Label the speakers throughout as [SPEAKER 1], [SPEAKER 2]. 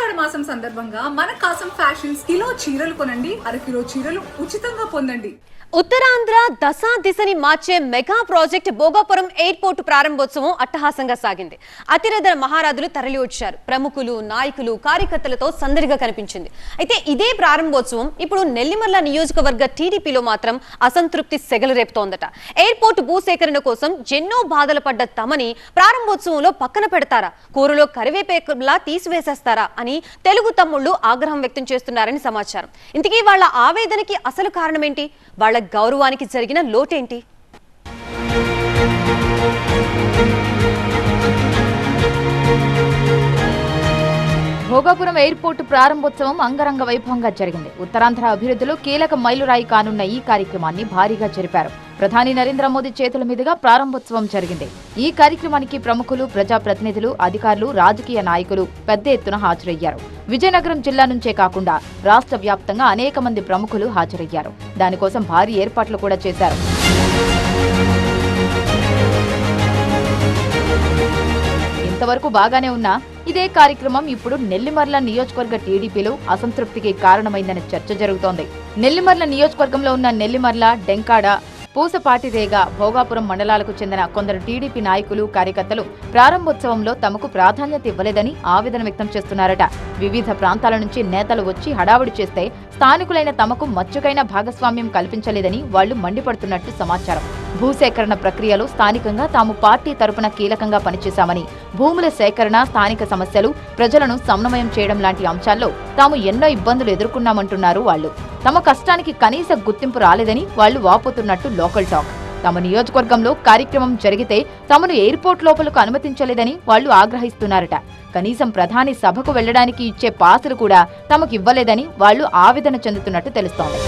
[SPEAKER 1] ఆషాఢ మాసం సందర్భంగా మన కాసం ఫ్యాషన్స్ కిలో చీరలు కొనండి, అరకిలో చీరలు ఉచితంగా పొందండి.
[SPEAKER 2] ఉత్తరాంధ్ర దశా దిశని మార్చే మెగా ప్రాజెక్ట్ భోగాపురం ఎయిర్పోర్టు ప్రారంభోత్సవం అట్టహాసంగా సాగింది. అతిరథ మహారాజులు తరలి వచ్చారు. ప్రముఖులు, నాయకులు, కార్యకర్తలతో సందడిగా కనిపించింది. అయితే ఇదే ప్రారంభోత్సవం ఇప్పుడు నెల్లిమర్ల నియోజకవర్గ టీడీపీలో మాత్రం అసంతృప్తి సెగలు రేపుతోందట. ఎయిర్పోర్టు భూసేకరణ కోసం ఎన్నో బాధలు పడ్డ తమని ప్రారంభోత్సవంలో పక్కన పెడతారా, కూరలో కరివేపేలా తీసివేసేస్తారా అని తెలుగు తమ్ముళ్లు ఆగ్రహం వ్యక్తం చేస్తున్నారని సమాచారం. ఇంతకీ వాళ్ళ ఆవేదనకి అసలు కారణమేంటి? వాళ్ళ గౌరవానికి జరిగిన లోటేంటి?
[SPEAKER 3] భోగాపురం ఎయిర్పోర్టు ప్రారంభోత్సవం అంగరంగ వైభవంగా జరిగింది. ఉత్తరాంధ్ర అభివృద్ధిలో కీలక మైలురాయి కానున్న ఈ కార్యక్రమాన్ని భారీగా జరిపారు. ప్రధాని నరేంద్ర మోదీ చేతుల మీదుగా ప్రారంభోత్సవం జరిగింది. ఈ కార్యక్రమానికి ప్రముఖులు, ప్రజాప్రతినిధులు, అధికారులు, రాజకీయ నాయకులు పెద్ద ఎత్తున హాజరయ్యారు. విజయనగరం జిల్లా నుంచే కాకుండా రాష్ట్ర వ్యాప్తంగా అనేక మంది ప్రముఖులు హాజరయ్యారు. దానికోసం భారీ ఏర్పాట్లు కూడా చేశారు. ఇంతవరకు బాగానే ఉన్నా ఇదే కార్యక్రమం ఇప్పుడు నెల్లిమర్ల నియోజకవర్గ టీడీపీలో అసంతృప్తికి కారణమైందనే చర్చ జరుగుతోంది. నెల్లిమర్ల నియోజకవర్గంలో ఉన్న నెల్లిమర్ల, డెంకాడ, పూసపాటిరేగ, భోగాపురం మండలాలకు చెందిన కొందరు టీడీపీ నాయకులు, కార్యకర్తలు ప్రారంభోత్సవంలో తమకు ప్రాధాన్యత ఇవ్వలేదని ఆవేదన వ్యక్తం చేస్తున్నారట. వివిధ ప్రాంతాల నుంచి నేతలు వచ్చి హడావుడి చేస్తే స్థానికులైన తమకు మచ్చుకైన భాగస్వామ్యం కల్పించలేదని వాళ్లు మండిపడుతున్నట్టు సమాచారం. భూసేకరణ ప్రక్రియలో స్థానికంగా తాము పార్టీ తరపున కీలకంగా పనిచేశామని, భూముల సేకరణ, స్థానిక సమస్యలు, ప్రజలను సమన్వయం చేయడం లాంటి అంశాల్లో తాము ఎన్నో ఇబ్బందులు ఎదుర్కొన్నామంటున్నారు వాళ్లు. తమ కష్టానికి కనీస గుర్తింపు రాలేదని వాళ్లు వాపోతున్నట్టు లోకల్ టాక్. తమ నియోజకవర్గంలో కార్యక్రమం జరిగితే తమను ఎయిర్పోర్ట్ లోపలకు అనుమతించలేదని వాళ్లు ఆగ్రహిస్తున్నారట. కనీసం ప్రధాని సభకు వెళ్లడానికి ఇచ్చే పాసులు కూడా తమకు ఇవ్వలేదని వాళ్లు ఆవేదన చెందుతున్నట్టు తెలుస్తోంది.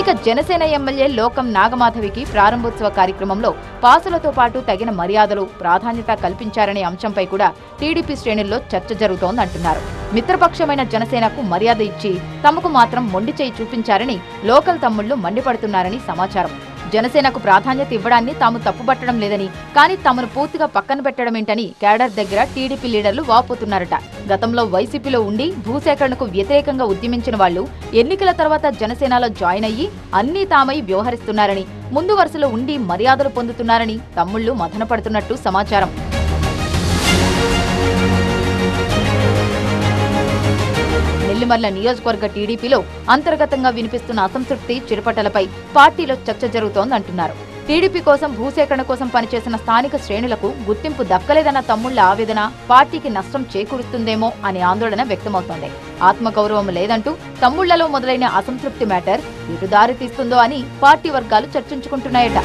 [SPEAKER 3] ఇక జనసేన ఎమ్మెల్యే లోకం నాగమాధవికి ప్రారంభోత్సవ కార్యక్రమంలో పాసులతో పాటు తగిన మర్యాదలు, ప్రాధాన్యత కల్పించారనే అంశంపై కూడా టీడీపీ శ్రేణుల్లో చర్చ జరుగుతోందంటున్నారు. మిత్రపక్షమైన జనసేనకు మర్యాద ఇచ్చి తమకు మాత్రం మొండి చేయి చూపించారని లోకల్ తమ్ముళ్లు మండిపడుతున్నారని సమాచారం. జనసేనకు ప్రాధాన్యత ఇవ్వడాన్ని తాము తప్పుపట్టడం లేదని, కానీ తమను పూర్తిగా పక్కన పెట్టడమేంటని కేడర్ దగ్గర టీడీపీ లీడర్లు వాపోతున్నారట. గతంలో వైసీపీలో ఉండి భూసేకరణకు వ్యతిరేకంగా ఉద్యమించిన వాళ్లు ఎన్నికల తర్వాత జనసేనలో జాయిన్ అయ్యి అన్నీ తామై వ్యవహరిస్తున్నారని, ముందు వరుసలో ఉండి మర్యాదలు పొందుతున్నారని తమ్ముళ్లు మథనపడుతున్నట్టు సమాచారం. నెల్లిమర్ల నియోజకవర్గ టీడీపీలో అంతర్గతంగా వినిపిస్తున్న అసంతృప్తి చిరుపటలపై పార్టీలో చర్చ జరుగుతోందంటున్నారు. టీడీపీ కోసం, భూసేకరణ కోసం పనిచేసిన స్థానిక శ్రేణులకు గుర్తింపు దక్కలేదన్న తమ్ముళ్ల ఆవేదన పార్టీకి నష్టం చేకూరుస్తుందేమో అనే ఆందోళన వ్యక్తమవుతోంది. ఆత్మగౌరవం లేదంటూ తమ్ముళ్లలో మొదలైన అసంతృప్తి మ్యాటర్ ఎటు దారి తీస్తుందో అని పార్టీ వర్గాలు చర్చించుకుంటున్నాయట.